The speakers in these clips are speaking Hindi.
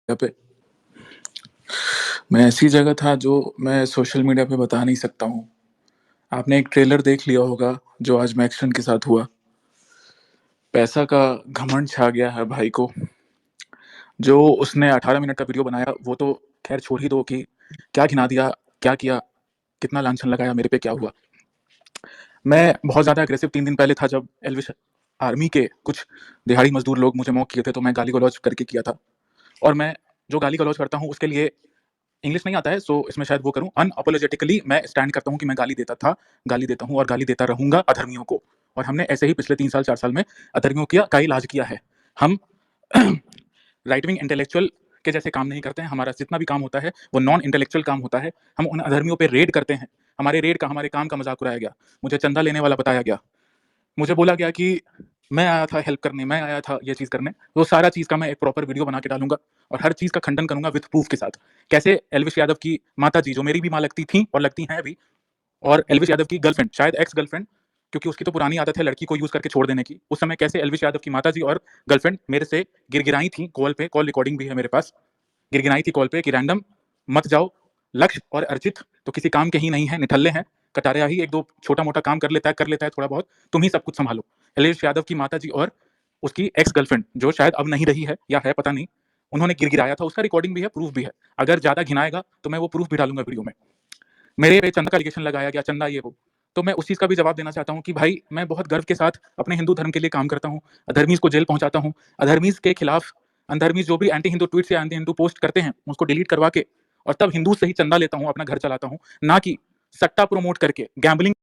पे मैं ऐसी जगह था जो मैं सोशल मीडिया पे बता नहीं सकता हूँ। आपने एक ट्रेलर देख लिया होगा जो आज मैक्सन के साथ हुआ। पैसा का घमंड छा गया है भाई को। जो उसने 18 मिनट का वीडियो बनाया वो तो खैर छोड़ ही दो कि क्या घिना दिया, क्या किया, कितना लांछन लगाया, मेरे पे क्या हुआ। मैं बहुत ज़्यादा एग्रेसिव 3 दिन पहले था जब एल्विश आर्मी के कुछ दिहाड़ी मज़दूर लोग मुझे मॉक किए थे, तो मैं गाली-गलौज करके किया था। और मैं जो गाली-गलौज करता हूँ उसके लिए इंग्लिश नहीं आता है, सो इसमें शायद वो करूँ, अनअपोलोजेटिकली मैं स्टैंड करता हूँ कि मैं गाली देता था, गाली देता हूँ और गाली देता रहूँगा अधर्मियों को। और हमने ऐसे ही पिछले 3 साल 4 साल में अधर्मियों का इलाज किया है। हम राइट विंग इंटेलेक्चुअल के जैसे काम नहीं करते हैं। हमारा जितना भी काम होता है वो नॉन इंटेलेक्चुअल काम होता है। हम उन अधर्मियों पे रेड करते हैं। हमारे रेड का, हमारे काम का मजाक उड़ाया गया। मुझे चंदा लेने वाला बताया गया। मुझे बोला गया कि मैं आया था हेल्प करने, मैं आया था ये चीज़ करने। वो सारा चीज़ का मैं एक प्रॉपर वीडियो बना के डालूँगा और हर चीज़ का खंडन करूँगा विद प्रूफ के साथ। कैसे एल्विश यादव की माताजी, जो मेरी भी माँ लगती थीं और लगती हैं अभी, और एल्विश यादव की गर्लफ्रेंड, शायद एक्स गर्लफ्रेंड, क्योंकि उसकी तो पुरानी आदत है लड़की को यूज़ करके छोड़ देने की। उस समय कैसे एल्विश यादव की माताजी और गर्लफ्रेंड मेरे से गिड़गिड़ाई थीं कॉल पे, कॉल रिकॉर्डिंग भी है मेरे पास। गिड़गिड़ाई थी कॉल पे कि रैंडम मत जाओ, लक्ष्य और अर्जित तो किसी काम के ही नहीं है, निठल्ले हैं। कटारिया ही 1-2 छोटा-मोटा काम कर लेता है थोड़ा बहुत, तुम ही सब कुछ सँभालो। एल्विश यादव की माताजी और उसकी एक्स गर्लफ्रेंड, जो शायद अब नहीं रही है या है पता नहीं, उन्होंने गिड़गिड़ाया था। उसका रिकॉर्डिंग भी है, प्रूफ भी है। अगर ज़्यादा घिनाएगा तो मैं वो प्रूफ भी डालूँगा वीडियो में। मेरे पे चंदा का एलिगेशन लगाया गया, चंदा ये वो। तो मैं उस चीज़ का भी जवाब देना चाहता हूँ कि भाई मैं बहुत गर्व के साथ अपने हिंदू धर्म के लिए काम करता हूँ। अधर्मीज़ को जेल पहुँचाता हूँ। अधर्मीज़ के खिलाफ अधर्मीज़ जो भी एंटी हिंदू ट्वीट्स या एंटी हिंदू पोस्ट करते हैं, उसको डिलीट करवा के और तब हिंदू से ही चंदा लेता हूँ, अपना घर चलाता हूँ। ना कि सट्टा प्रमोट करके, गैम्बलिंग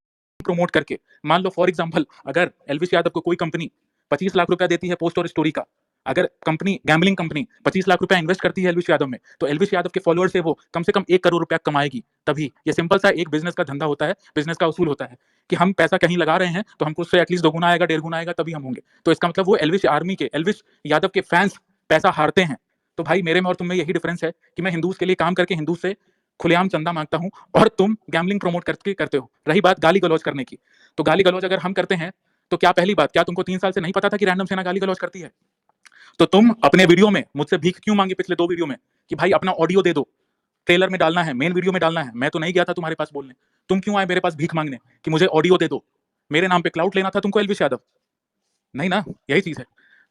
प्रमोट करके। मान लो फॉर एग्ज़ाम्पल, अगर एल्विश यादव को कोई कंपनी 25 लाख रुपया देती है पोस्ट और स्टोरी का, अगर कंपनी, गैम्बलिंग कंपनी 25 लाख रुपया इन्वेस्ट करती है एल्विश यादव में, तो एल्विश यादव के फॉलोअर से वो कम से कम 1 करोड़ रुपया कमाएगी। तभी ये सिंपल सा एक बिजनेस का धंधा होता है, बिजनेस का उसूल होता है कि हम पैसा कहीं लगा रहे हैं तो हमको उससे एटलीस्ट 2 गुना आएगा, 1.5 गुना आएगा, तभी हम होंगे। तो इसका मतलब वो एल्विश आर्मी के, एल्विश यादव के फैंस पैसा हारते हैं। तो भाई मेरे में और तुम में यही डिफरेंस है कि मैं हिंदूज के लिए काम करके हिंदू से खुलेआम चंदा मांगता हूँ और तुम गैम्बलिंग प्रमोट करके करते हो। रही बात गाली गलौज करने की, तो गाली गलौज अगर हम करते हैं तो क्या, पहली बात, क्या तुमको 3 साल से नहीं पता था कि रैंडम सेना गाली गलौज करती है? तो तुम अपने वीडियो में मुझसे भीख क्यों मांगी पिछले 2 वीडियो में कि भाई अपना ऑडियो दे दो, ट्रेलर में डालना है, मेन वीडियो में डालना है। मैं तो नहीं गया था तुम्हारे पास बोलने। तुम क्यों आए मेरे पास भीख मांगने कि मुझे ऑडियो दे दो? मेरे नाम पे क्लाउड लेना था तुमको एल्विश यादव? नहीं ना, यही चीज़ है।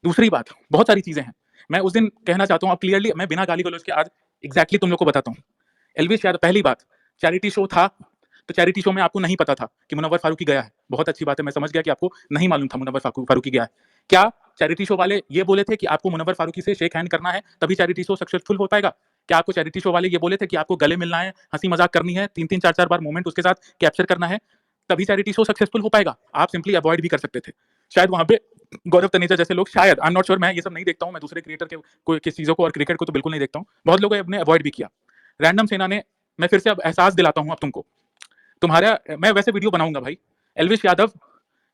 दूसरी बात, बहुत सारी चीज़ें हैं। मैं उस दिन कहना चाहता हूँ, अब क्लियरली मैं बिना गाली-गलौज के आज एग्ज़ैक्टली तुम लोग को बताता हूँ। एल्विश यादव, पहली बात, चैरिटी शो था, तो चैरिटी शो में आपको नहीं पता था कि मुनव्वर फारूकी गया है। बहुत अच्छी बात है, मैं समझ गया कि आपको नहीं मालूम था मुनव्वर फारूकी गया है। क्या चैरिटी शो वाले ये बोले थे कि आपको मुनव्वर फारूकी से शेक हैंड करना है, तभी चैरिटी शो सक्सेसफुल हो पाएगा? क्या आपको चैरिटी शो वाले ये बोले थे कि आपको गले मिलना है, हँसी-मज़ाक करनी है, 3-3 4-4 बार मोमेंट उसके साथ कैप्चर करना है, तभी चैरिटी शो सक्सेसफुल हो पाएगा? आप सिंपली अवॉइड भी कर सकते थे। शायद वहाँ पे गौरव तनेजा जैसे लोग, शायद, आई एम नॉट श्योर, मैं ये सब नहीं देखता हूँ, मैं दूसरे क्रिएटर के कोई किस चीज़ों को और क्रिकेट को तो बिल्कुल नहीं देखता हूँ। बहुत लोगों ने अवॉइड भी किया। रैंडम सेना ने, मैं फिर से अब एहसास दिलाता हूँ अब तुमको, तुम्हारा, मैं वैसे वीडियो बनाऊंगा भाई। एल्विश यादव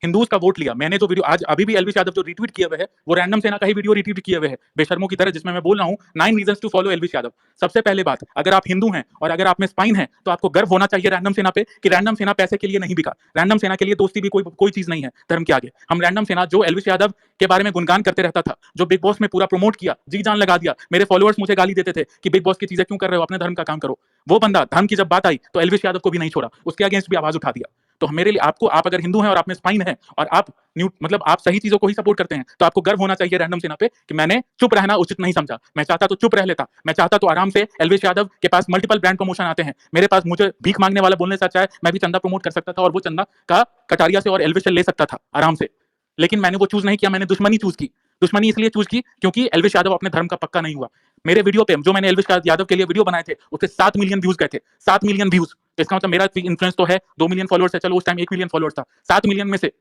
हिंदूज का वोट लिया। मैंने जो वीडियो आज अभी भी एल्विश यादव जो रिट्वीट किए हुए है, वो रैंडम सेना का ही वीडियो रिट्वीट किए हुए है, बेशर्मों की तरह, जिसमें मैं बोल रहा हूँ 9 reasons to follow Elvish Yadav. सबसे पहले बात, अगर आप हिंदू हैं और अगर आप में स्पाइन है तो आपको गर्व होना चाहिए रैंडम सेना पे कि रैंडम सेना पैसे के लिए नहीं बिका। रैंडम सेना के लिए दोस्ती भी कोई चीज नहीं है धर्म के आगे। हम रैंडम सेना, जो एल्विश यादव के बारे में गुणगान करते रहता था, जो बिग बॉस में पूरा प्रमोट किया, जी जान लगा दिया, मेरे फॉलोअर्स मुझे गाली देते थे कि बिग बॉस की चीजें क्यों कर रहे हो, अपने धर्म का काम करो, वो बंदा धर्म की जब बात आई तो एल्विश यादव को भी नहीं छोड़ा, उसके अगेंस्ट भी आवाज उठा दिया। तो मेरे लिए, आपको, आप अगर हिंदू हैं और आप में स्पाइन है और आप मतलब आप सही चीजों को ही सपोर्ट करते हैं, तो आपको गर्व होना चाहिए रैंडम सेना पे कि मैंने चुप रहना उचित नहीं समझा। मैं चाहता तो चुप रह लेता, मैं चाहता तो आराम से, एल्विश यादव के पास मल्टीपल ब्रांड प्रमोशन आते हैं, मेरे पास, मुझे भीख मांगने वाला बोलने से अच्छा है मैं भी चंदा प्रमोट कर सकता था और वो चंदा का कटारिया से और एल्विश से ले सकता था आराम से। लेकिन मैंने वो चूज नहीं किया, मैंने दुश्मनी चूज की। दुश्मनी इसलिए चूज की क्योंकि एल्विश यादव अपने धर्म का पक्का नहीं हुआ। मेरे वीडियो पे, जो मैंने एल्विश यादव के लिए वीडियो बनाए थे, उससे 7 मिलियन व्यूज गए थे। 7 मिलियन व्यूज, इसका मतलब मेरा इन्फ्लुएंस तो है, 2 मिलियन फॉलोअर्स है, चलो उस टाइम 1 मिलियन फॉलोअर्स था, 7 मिलियन में से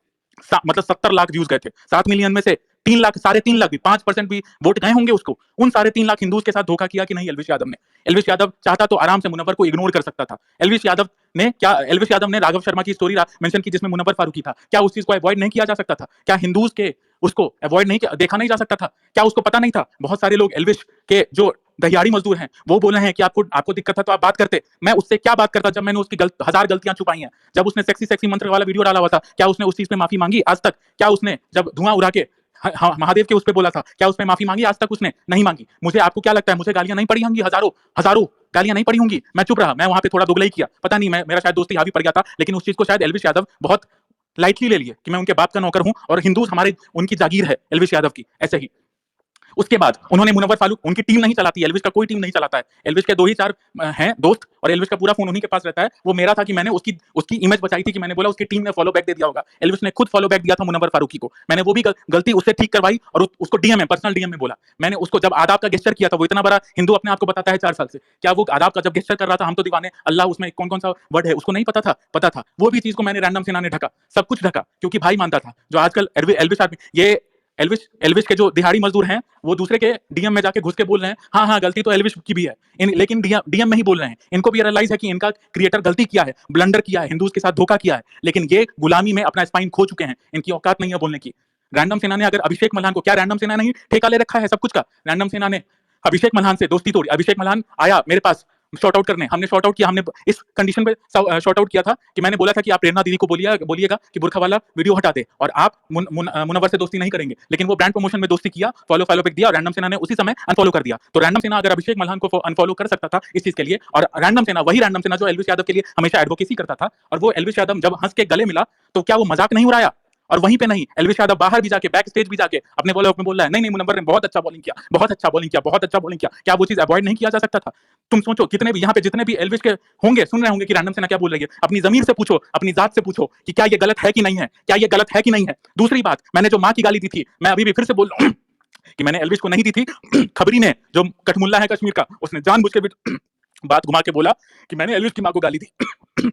मतलब 70 लाख व्यूज गए थे। 7 मिलियन में से 3 लाख, 3.5 लाख भी, 5% भी वोट गए होंगे उसको। उन 3.5 लाख हिंदूज के साथ धोखा किया कि नहीं एल्विश यादव ने? एल्विश यादव चाहता तो आराम से मुनव्वर को इग्नोर कर सकता था। एल्विश यादव ने क्या, एल्विश यादव ने राघव शर्मा की स्टोरी मेंशन की जिसमें मुनव्वर फारूकी था, क्या उस चीज को अवॉइड नहीं किया जा सकता था? क्या हिंदूज के उसको अवॉइड नहीं, देखा नहीं जा सकता था? क्या उसको पता नहीं था? बहुत सारे लोग एल्विश के जो दहियाड़ी मजदूर हैं वो बोल रहे हैं कि आपको दिक्कत था तो आप बात करते। मैं उससे क्या बात करता जब मैंने उसकी 1000 गलतियां छुपाई हैं? जब उसने सेक्सी सेक्सी मंत्र वाला वीडियो डाला हुआ था, क्या उसने उस चीज पे माफी मांगी आज तक? क्या उसने जब धुआं उड़ा के महादेव के उस पे बोला था, क्या उसने माफी मांगी? आज तक उसने नहीं मांगी। मुझे, आपको क्या लगता है मुझे गालियां नहीं पड़ी होंगी? हजारों हजारों गालियां नहीं पड़ी होंगी? मैं चुप रहा, मैं वहां पे थोड़ा दुगला ही किया, पता नहीं, मैं मेरा शायद दोस्ती हावी पड़ गया था, लेकिन उस चीज को शायद एल्विश यादव बहुत लाइटली ले लिए कि मैं उनके बाप का नौकर हूं और हिंदू हमारे, उनकी जागीर है एल्विश यादव की, ऐसे ही। उसके बाद उन्होंने मुनव्वर फारूक, उनकी टीम नहीं चलाती, एल्विश का कोई टीम नहीं चलाता है, एल्विश के 2 ही 4 हैं दोस्त और एल्विश का पूरा फोन उन्हीं के पास रहता है। वो मेरा था कि मैंने उसकी उसकी इमेज बचाई थी कि मैंने बोला उसकी टीम ने फॉलो बैक दे दिया होगा, एल्विश ने खुद फॉलो बैक दिया था मुनव्वर फारूकी को। मैंने वो भी गलती उससे ठीक करवाई और उसको डीएम में, पर्सनल डीएम में बोला। मैंने उसको जब आदाब का गेस्चर किया था, वो इतना बड़ा हिंदू अपने आप को बताता है 4 साल से, क्या वो आदाब का जब गेस्चर कर रहा था, हम तो दीवाने, अल्लाह उसमें कौन कौन सा वर्ड है उसको नहीं पता था? पता था। वो भी चीज को मैंने रैंडम सेना ने ढका, सब कुछ ढका, क्योंकि भाई मानता था। जो आजकल एल्विश आदमी, ये एल्विश के जो दिहाड़ी मजदूर हैं, वो दूसरे के डीएम में जाके घुस के बोल रहे हैं, हाँ हाँ गलती तो एल्विश की भी है, लेकिन डीएम में ही बोल रहे हैं। इनको भी रियलाइज है कि इनका क्रिएटर गलती किया है, ब्लंडर किया है, हिंदूज के साथ धोखा किया है, लेकिन ये गुलामी में अपना स्पाइन खो चुके हैं, इनकी औकात नहीं है बोलने की। रैंडम सेना ने अगर अभिषेक मल्हान को, क्या रैंडम सेना ने ठेका ले रखा है सब कुछ का? रैंडम सेना ने अभिषेक मल्हान से दोस्ती तोड़ी। अभिषेक मल्हान आया मेरे पास शॉर्ट आउट करने, हमने शॉर्ट आउट किया, हमने इस कंडीशन पे शॉर्ट आउट किया था कि मैंने बोला था कि आप प्रेरणा दीदी को बोलिएगा कि बुरखा वाला वीडियो हटा दे और आप मुनव्वर से दोस्ती नहीं करेंगे, लेकिन वो ब्रांड प्रमोशन में दोस्ती किया, फॉलो बैक दिया और रैंडम सेना ने उसी समय अनफॉलो कर दिया। तो रैंडम सेना अगर अभिषेक मल्हान को अनफॉलो कर सकता था इस चीज के लिए, और रैंडम सेना वही रैंडम सेना जो एल्विश यादव के लिए हमेशा एडवोकेसी करता था, और वो एल्विश यादव जब हंस के गले मिला तो क्या वो मजाक नहीं उड़ाया? और वहीं पे नहीं, एल्विश यादव बाहर भी जाके, बैक स्टेज भी जाके अपने बॉलर में बोल रहा है, नहीं मुनव्वर ने बहुत अच्छा बॉलिंग किया, बहुत अच्छा बॉलिंग किया, बहुत अच्छा बॉलिंग किया। क्या वो चीज अवॉइड नहीं किया जा सकता था? तुम सोचो, कितने भी यहाँ पे जितने भी एल्विश के होंगे सुन रहे होंगे कि रैंडम सेना क्या बोल रही है, अपनी जमीर से पूछो, अपनी जात से पूछो कि क्या ये गलत है कि नहीं है, क्या ये गलत है कि नहीं है। दूसरी बात, मैंने जो माँ की गाली दी थी, मैं अभी भी फिर से बोल रहा हूँ कि मैंने एल्विश को नहीं दी थी। खबरी ने, जो कठमुल्ला है कश्मीर का, उसने जानबूझ के भी बात घुमा के बोला कि मैंने एल्विश की माँ को गाली दी।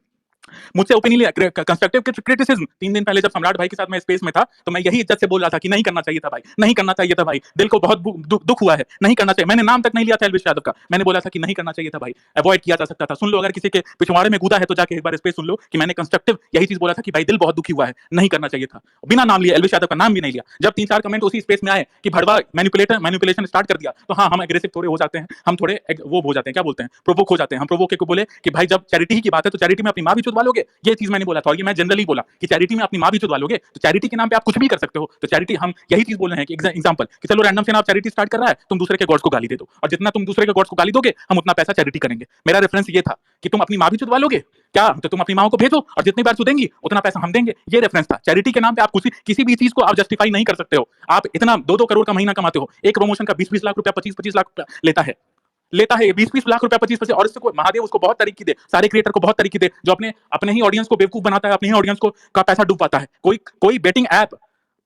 मुझसे ओपिनियन लिया, कंस्ट्रक्टिव क्रिटिसिज्म। 3 दिन पहले जब सम्राट भाई के साथ मैं स्पेस में था, तो मैं यही इज्जत से बोल रहा था कि नहीं करना चाहिए था भाई, नहीं करना चाहिए था भाई, दिल को बहुत दुख हुआ है, नहीं करना चाहिए। मैंने नाम तक नहीं लिया था एल्विश यादव का, मैंने बोला था कि नहीं करना चाहिए था भाई, अवॉइड किया जा सकता था। सुन लो, अगर किसी के पिछवाड़े में कूदा है तो जाके एक बार स्पेस सुन लो कि मैंने कंस्ट्रक्टिव यही चीज बोला था कि भाई दिल बहुत दुखी हुआ है, नहीं करना चाहिए था, बिना नाम लिए, एल्विश यादव का नाम भी नहीं लिया। जब 3-4 कमेंट उसी स्पेस में आए कि भड़वा मैनिपुलेशन स्टार्ट कर दिया, तो हाँ, हम एग्रेसिव थोड़े हो जाते हैं, हम थोड़े वो हो जाते हैं, क्या बोलते हैं, प्रोवोक हो जाते हैं। हम प्रोवोक को बोले कि भाई जब चैरिटी की बात है तो चैरिटी में अपनी माँ भी चुदवा लोगे, ये चीज मैंने बोला था। और ये मैं जनरली बोला कि चैरिटी में अपनी माँ भी चुदवा लोगे, तो चैरिटी के नाम पे आप कुछ भी कर सकते हो। तो चैरिटी, हम यही चीज बोल रहे हैं कि एग्जांपल कि चलो रैंडम से आप चैरिटी स्टार्ट कर रहा है, तुम दूसरे के गॉड्स को गाली दे दो, और जितना तुम दूसरे के गॉड्स को गाली दोगे, हम उतना पैसा चैरिटी करेंगे। मेरा रेफरेंस ये था कि तुम अपनी माँ भी चुदवा लोगे क्या, तो तुम अपनी माँ को भेजो और जितनी बार चुदेंगी उतना पैसा हम देंगे। ये रेफरेंस था। चैरिटी के नाम पे आप किसी भी चीज को आप जस्टिफाई नहीं कर सकते हो। आप इतना 2-2 करोड़ का महीना कमाते हो, एक प्रमोशन का 20-20 लाख रुपया, 25-25 लाख रुपया लेता है 20-20 लाख रुपया, 25-25, और इसको महादेव उसको बहुत तरीके दे, सारे क्रिएटर को बहुत तरीके दे, जो अपने ही ऑडियंस को बेवकूफ बनाता है, अपने ही ऑडियंस को का पैसा डूबवाता है। कोई बेटिंग ऐप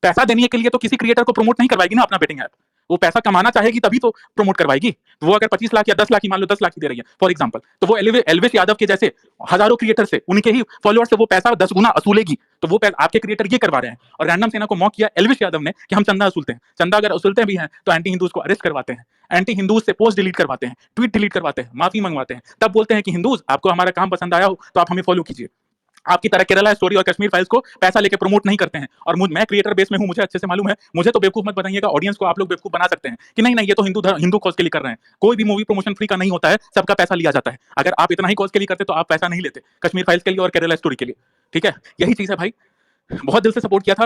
पैसा देने के लिए तो किसी क्रिएटर को प्रमोट नहीं करवाएगी ना अपना बेटिंग ऐप, वो पैसा कमाना चाहेगी तभी तो प्रमोट करवाएगी। तो वो अगर 25 लाख या 10 लाख ही, मान लो 10 लाख ही दे रही है फॉर एग्जांपल, तो वो एल्विश यादव के जैसे हजारों क्रिएटर से, उनके ही फॉलोअर से वो पैसा 10 गुना वसूलेगी। तो वो आपके क्रिएटर ये करवा रहे हैं। और रैंडम सेना को मौक किया एल्विश यादव ने कि हम चंदा वसूलते हैं। चंदा अगर वसूलते भी हैं तो एंटी हिंदूज को अरेस्ट करवाते हैं, एंटी हिंदूज से पोस्ट डिलीट करवाते हैं, ट्वीट डिलीट करवाते हैं, माफी मंगवाते हैं, तब बोलते हैं कि हिंदूज आपको हमारा काम पसंद आया हो तो आप हमें फॉलो कीजिए। आपकी तरह केरला स्टोरी और कश्मीर फाइल्स को पैसा लेके प्रमोट नहीं करते हैं। और मैं क्रिएटर बेस में हूं, मुझे अच्छे से मालूम है, मुझे तो बेवकूफ मत बनाइएगा, ऑडियंस को आप लोग बेवकूफ बना सकते हैं कि नहीं नहीं ये तो हिंदू कॉज के लिए कर रहे हैं। कोई भी मूवी प्रमोशन फ्री का नहीं होता है, सबका पैसा लिया जाता है। अगर आप इतना ही कॉज के लिए करते तो आप पैसा नहीं लेते कश्मीर फाइल्स के लिए और केरला स्टोरी के लिए। ठीक है, यही चीज है भाई। बहुत दिल से सपोर्ट किया था।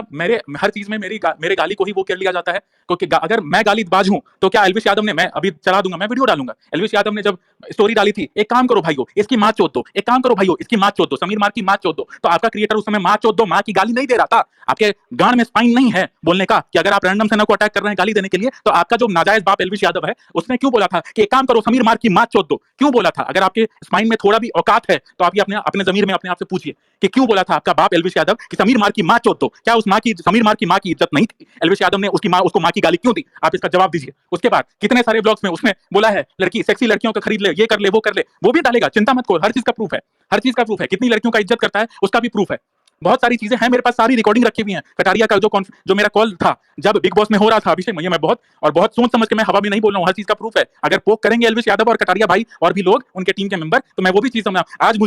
हर चीज में मेरे गाली को ही वो कर लिया जाता है, क्योंकि अगर मैं गालीबाज हूं तो क्या एल्विश यादव ने, मैं अभी चला दूंगा, मैं वीडियो डालूंगा, एल्विश यादव ने जब स्टोरी डाली थी, एक काम करो भाइयों इसकी मां चोद दो, एक काम करो भाइयों इसकी मां चोद दो, समीर मार की मां चोद दो, तो आपका क्रिएटर उस समय मां चोद दो, मां की गाली नहीं दे रहा था। आपके गांड में स्पाइन नहीं है बोलने का कि अगर आप रैंडम सेना को अटैक कर रहे हैं गाली देने के लिए, तो आपका जो नाजायज बाप एल्विश यादव है उसने क्यों बोला था कि एक काम करो समीर मार की मां चोद दो? क्यों बोला था? अगर आपके स्पाइन में थोड़ा भी औकात है तो आप अपने जमीर में अपने आप से पूछिए कि क्यों बोला था आपका बाप एल्विश यादव कि समीर मार की मां चोद दो? क्या उस मां की, समीर मार की मां की इज्जत नहीं थी? एल्विश यादव ने उसको मां की गाली क्यों दी? आप इसका जवाब दीजिए। उसके बाद कितने सारे ब्लॉग्स में उसने बोला है लड़की सेक्सी लड़कियों का खरीद ले, ये कर ले, वो कर ले, वो भी डालेगा, चिंता मत करो, हर चीज का प्रूफ है, हर चीज का प्रूफ है। कितनी लड़कियों का इज्जत करता है उसका भी प्रूफ है। बहुत सारी चीजें हैं मेरे पास, सारी रिकॉर्डिंग रखी हुई है। कटारिया का जो मेरा कॉल था जब बिग बॉस में हो रहा था अभिषेक, मैं बहुत सोच समझ के, मैं हवा में नहीं बोल रहा हूँ, हर चीज का प्रूफ है। अगर पोक करेंगे एल्विश यादव और कटारिया भाई और भी लोग उनके टीम के मेंबर, तो मैं वो भी चीज समझा। आज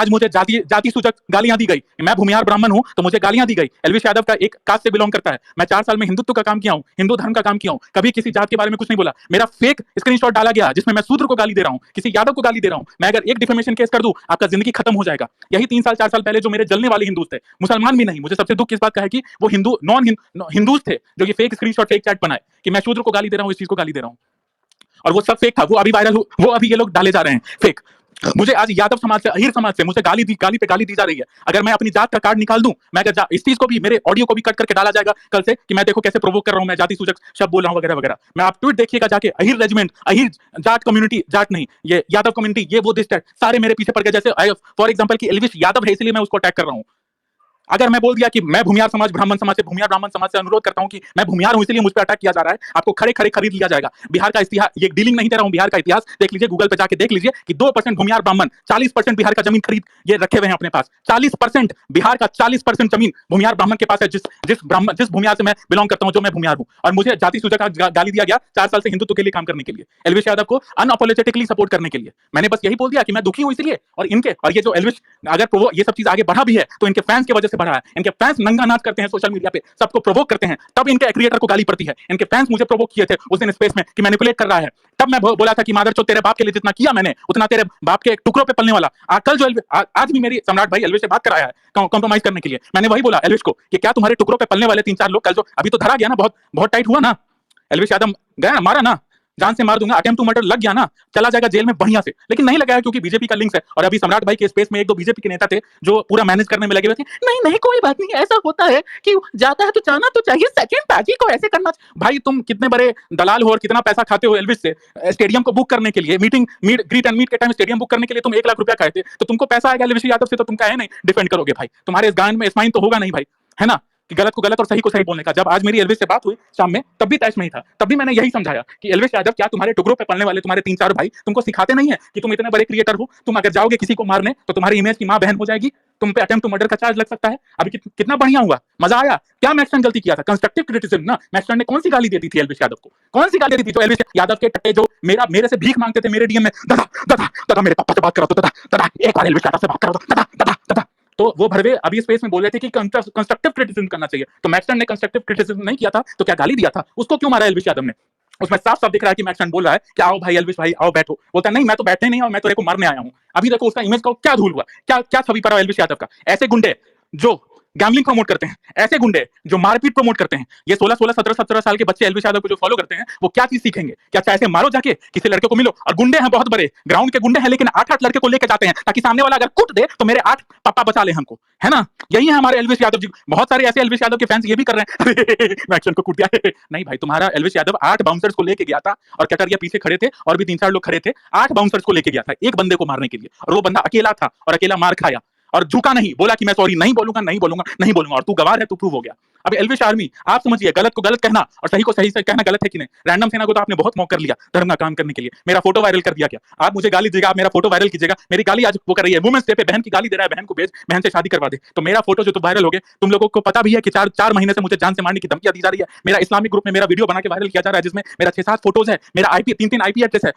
मुझे जाति सूचक गालियां दी गई। मैं भूमिहार ब्राह्मण हूं तो मुझे गालियां दी गई। एल्विश यादव का एक कास्ट से बिलोंग करता है। मैं 4 साल में हिंदुत्व का काम किया हूँ, हिंदू धर्म का काम किया हूँ, कभी किसी जात के बारे में कुछ नहीं बोला। मेरा फेक स्क्रीनशॉट डाला गया जिसमें मैं शूद्र को गाली दे रहा हूँ, किसी यादव को गाली दे रहा हूँ। मैं अगर एक डिफेमेशन केस कर दूं, आपका जिंदगी खत्म हो जाएगा। यही 3 साल 4 साल पहले जो मेरे जलने वाले हिंदू थे, मुसलमान भी नहीं। मुझे सबसे दुख किस बात का है कि वो हिंदूज थे जो ये फेक स्क्रीनशॉट, फेक चैट बनाए कि मैं शूद्र को गाली दे रहा हूँ, इस चीज को गाली दे रहा हूँ, और वो सब फेक था। वो अभी वायरल, वो अभी ये लोग डाले जा रहे हैं फेक। मुझे आज यादव समाज से, अहीर समाज से मुझे गाली पे गाली दी जा रही है। अगर मैं अपनी जात का कार्ड निकाल दूं, मैं अगर इस चीज को भी, मेरे ऑडियो को भी कट करके डाला जाएगा कल से कि मैं देखो कैसे प्रोवोक कर रहा हूं, मैं जाति सूचक शब्द बोल रहा हूं वगैरह वगैरह। मैं आप ट्वीट देखिएगा जाके, अहीर रेजिमेंट, अहीर जाट कम्युनिटी, जाट नहीं, ये यादव कम्युनिटी, ये वो दिस दैट, सारे मेरे पीछे पड़ गए। जैसे फॉर एग्जांपल कि एल्विश यादव है इसलिए मैं उसको अटैक कर रहा हूं। अगर मैं बोल दिया कि मैं भूमियार समाज, ब्राह्मण समाज से, भूमियार ब्राह्मण समाज से अनुरोध करता हूं कि मैं भूमियार हूं इसलिए मुझ पर अटैक किया जा रहा है, आपको खड़े खड़े खरीद लिया जाएगा। बिहार का इतिहास, ये डीलिंग नहीं दे रहा हूं, बिहार का इतिहास देख लीजिए, गूगल पे जाके देख लीजिए कि 2% भूमियार ब्राह्मण, 40% बिहार का जमीन खरीद ये रखे हुए हैं अपने पास। 40% बिहार का 40% जमीन भूमियार ब्राह्मण के पास है, जिस भूमियार से मैं बिलोंग करता हूं, जो मैं भूमियार हूं। और मुझे जाति सूचक का गाली दिया गया 4 साल से हिंदुत्व के लिए काम करने के लिए, एल्विश यादव को अनअपोलोजेटिकली सपोर्ट करने के लिए। मैंने बस यही बोल दिया कि मैं दुखी हूं इसलिए। और ये जो एल्विश, अगर ये सब चीज आगे बढ़ा भी है तो इनके फैंस की वजह से बढ़ा है। इनके फैंस नंगा नाच करते हैं सोशल मीडिया पे, सबको प्रोवोक करते हैं, तब इनके क्रिएटर को गाली पड़ती है। इनके फैंस मुझे प्रोवोक किए थे उस दिन स्पेस में कि मैनिपुलेट कर रहा है, तब मैं बोला था कि मादरचोद, तेरे बाप के लिए जितना किया मैंने उतना तेरे बाप के एक टुकड़ों पे पलने वाला। कल जो आज भी मेरी सम्राट भाई एल्विश से बात कराया है कॉम्प्रोमाइज करने के लिए, मैंने वही बोला एल्विश को कि क्या तुम्हारे टुकड़ों पे पलने वाले 3-4 लोग, कल जो अभी तो धरा गया ना, बहुत बहुत टाइट हुआ ना, एल्विश यादव गया, मारा ना, जान से मार दूंगा, अटेम्प्ट टू मर्डर लग गया ना, चला जाएगा जेल में बढ़िया से। लेकिन नहीं लगाया क्योंकि बीजेपी का लिंक्स है। और अभी सम्राट भाई के स्पेस में 1-2 बीजेपी के नेता थे जो पूरा मैनेज करने में लगे हुए थे। नहीं नहीं कोई बात नहीं, ऐसा होता है कि जाता है तो जाना तो चाहिए, सेकंड पार्टी को ऐसे करना। भाई तुम कितने बड़े दलाल हो और कितना पैसा खाते हो एल्विश से। स्टेडियम को बुक करने के लिए, ग्रीट एंड मीट के टाइम स्टेडियम बुक करने के लिए तुम 1 लाख रुपया खाए थे, तो तुमको पैसा आएगा एल्विश यादव से, तो तुम कहे नहीं डिफेंड करोगे भाई। तुम्हारे इस गान में स्माइन तो होगा नहीं भाई, है ना, कि गलत को गलत और सही को सही बोलने का। जब आज मेरी एल्विश से बात हुई शाम में, तब भी तैश नहीं था, तब भी मैंने यही समझाया कि एल्विश यादव, क्या तुम्हारे टुकड़ों पे पलने वाले तुम्हारे 3-4 भाई तुमको सिखाते नहीं है कि तुम इतने बड़े क्रिएटर हो, तुम अगर जाओगे किसी को मारने तो तुम्हारी इमेज की मां बहन हो जाएगी, तुम पे अटेम्प्ट टू मर्डर का चार्ज लग सकता है। अभी कितना बढ़िया हुआ, मजा आया। क्या मैक्सन गलती किया था? कंस्ट्रक्टिव क्रिटिसिज्म ना। मैक्सन ने कौन सी गाली देती थी एल्विश यादव को? कौन सी गाली दी थी? जो एल्विश यादव के टट्टे जो मेरे से भीख मांगते थे मेरे डीएम में, दादा दादा दादा मेरे पापा से बात करा दो, दादा दादा एक बार एल्विश यादव से बात करा दो, दादा दादा दादा। तो वो भरवे अभी स्पेस में बोल रहे थे कि कंस्ट्रक्टिव क्रिटिसिज्म करना चाहिए, तो मैक्सन ने कंस्ट्रक्टिव क्रिटिसिज्म नहीं किया था तो क्या गाली दिया था? उसको क्यों मारा एल्विश यादव ने? उसमें साफ साफ दिख रहा है कि मैक्सन बोल रहा है कि आओ भाई एल्विश भाई आओ बैठो, बोलता है नहीं मैं तो बैठने नहीं आया, मैं तेरे को मारने आया हूं। अभी देखो उसका इमेज का क्या धूल हुआ, क्या क्या छवि पड़ा एल्विश यादव का। ऐसे गुंडे जो गैम्बलिंग प्रमोट करते हैं, ऐसे गुंडे जो मारपीट प्रमोट करते हैं, ये 16-16, 17-17 साल के बच्चे एल्विश यादव को जो फॉलो करते हैं, वो क्या चीज सीखेंगे? क्या ऐसे मारो जाके किसी लड़के को मिलो? और गुंडे हैं बहुत बड़े, ग्राउंड के गुंडे हैं, लेकिन 8-8 लड़के को लेकर जाते हैं ताकि सामने वाला अगर कुट दे तो मेरे 8 पापा बचा ले हमको, है ना। यही है हमारे एल्विश यादव जी। बहुत सारे ऐसे एल्विश यादव के फैंस ये भी कर रहे हैं मैक्सन को कुट दिया नहीं भाई, तुम्हारा एल्विश यादव 8 बाउंसर्स को लेके गया था और कटरिया पीछे खड़े थे और भी 3-4 लोग खड़े थे। 8 बाउंसर्स को लेके गया था एक बंदे को मारने के लिए, और वो बंदा अकेला था और अकेला मार खाया और झुका नहीं, बोला कि मैं सॉरी नहीं बोलूंगा नहीं बोलूंगा नहीं बोलूंगा, और तू गवार है, तू प्रूव हो गया। अब एल्विश आर्मी, आप समझिए, गलत को गलत कहना और सही को सही से कहना गलत है कि नहीं। रैंडम सेना को तो आपने बहुत मौका कर लिया धर्म का काम करने के लिए, मेरा फोटो वायरल कर दिया। क्या आप मुझे गाली दीजिएगा, आप मेरा फोटो वायरल कीजिएगा, मेरी गाली आज वो कर रही है वुमेन्स डे पे, बहन की गाली दे रहा है, बहन को भेज, बहन से शादी करवा दे, तो मेरा फोटो जो तो वायरल हो गया। तुम लोगों को पता भी है कि 4 महीने से मुझे जान से मारने की धमकियां दी जा रही है। मेरा इस्लामिक ग्रुप में मेरा वीडियो बना के वायरल किया जा रहा है जिसमें मेरा 6-7 फोटोज है, मेरा आईपी 3-3 आईपी एड्रेस है,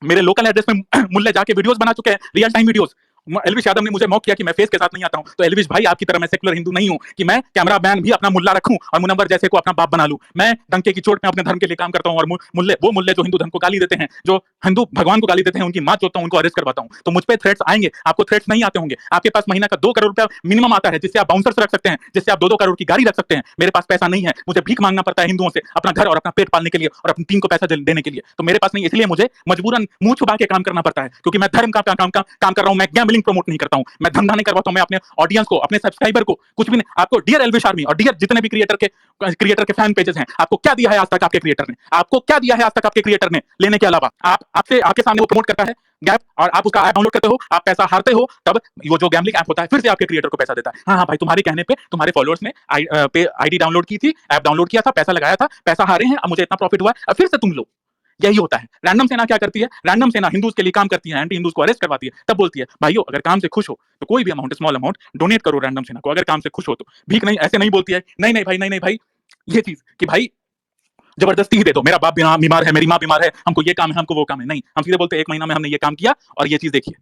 मेरे लोकल एड्रेस में मुल्ले जाके वीडियोस बना चुके हैं, real time videos. Elvish Yadav ने मुझे मॉक किया कि मैं फेस के साथ नहीं आता हूं, तो एल्विश भाई आपकी तरह मैं सेकुलर हिंदू नहीं हूं कि मैं कैमरा मैन भी अपना मुल्ला रखूं और मुनव्वर जैसे को अपना बाप बना लूं। मैं डंके की चोट में अपने धर्म के लिए काम करता हूं, और मुल्ले जो हिंदू धर्म को गाली देते हैं, जो हिंदू भगवान को गाली देते हैं, उनकी मां चोटता हूं, उनको अरेस्ट करवाता हूं। तो मुझ पे थ्रेट्स आएंगे, आपको थ्रेट्स नहीं आते होंगे। आपके पास महीना का 2 करोड़ रुपया मिनिमम आता है जिससे आप बाउंसर्स रख सकते हैं, जिससे आप 2-2 करोड़ की गाड़ी रख सकते हैं। मेरे पास पैसा नहीं है, मुझे भीख मांगना पड़ता है हिंदुओं से अपना घर और अपना पेट पालने के लिए और अपनी टीम को पैसा देने के लिए। तो मेरे पास नहीं, इसलिए मुझे मजबूरन मुंह छुपा के काम करना पड़ता है, क्योंकि मैं धर्म का काम कर रहा हूं, मैं गैम्बलिंग प्रमोट नहीं करता हूं, मैं धंधा नहीं करवाता हूं। मैं अपने ऑडियंस को, अपने सब्सक्राइबर को कुछ भी नहीं। आपको डियर एल्विश आर्मी और डियर जितने भी क्रिएटर के फैन पेजेस हैं, आपको क्या दिया है आज तक आपके क्रिएटर ने? आपको क्या दिया है आज तक आपके क्रिएटर ने लेने के अलावा? आपके सामने वो प्रमोट करता है गैप, और आप उसका ऐप डाउनलोड करते हो, आप पैसा हारते हो, तब वो जो गैम्बलिंग ऐप होता है फिर से आपके क्रिएटर को पैसा देता है। हाँ भाई, तुम्हारे कहने पे तुम्हारे फॉलोअर्स ने आईडी डाउनलोड की थी, ऐप डाउनलोड किया था, पैसा लगाया था, पैसा हारे हैं, अब मुझे इतना प्रॉफिट हुआ है, अब फिर से तुम लो। यही होता है। रैंडम सेना क्या करती है? रैंडम सेना हिंदूज के लिए काम करती है, एंटी हिंदूज को अरेस्ट करवाती है, तब बोलती है भाइयों अगर काम से खुश हो तो कोई भी अमाउंट, स्मॉल अमाउंट डोनेट करो रैंडम सेना को, अगर काम से खुश हो तो। भीख नहीं, ऐसे नहीं बोलती है, नहीं नहीं भाई, नहीं नहीं भाई, ये चीज कि भाई जबरदस्ती ही दे दो, मेरा बाप बीमार है, मेरी माँ बीमार है, हमको ये काम है, हमको वो काम है, नहीं, हम सीधे बोलते हैं 1 महीना में हमने ये काम किया और ये चीज देखिए।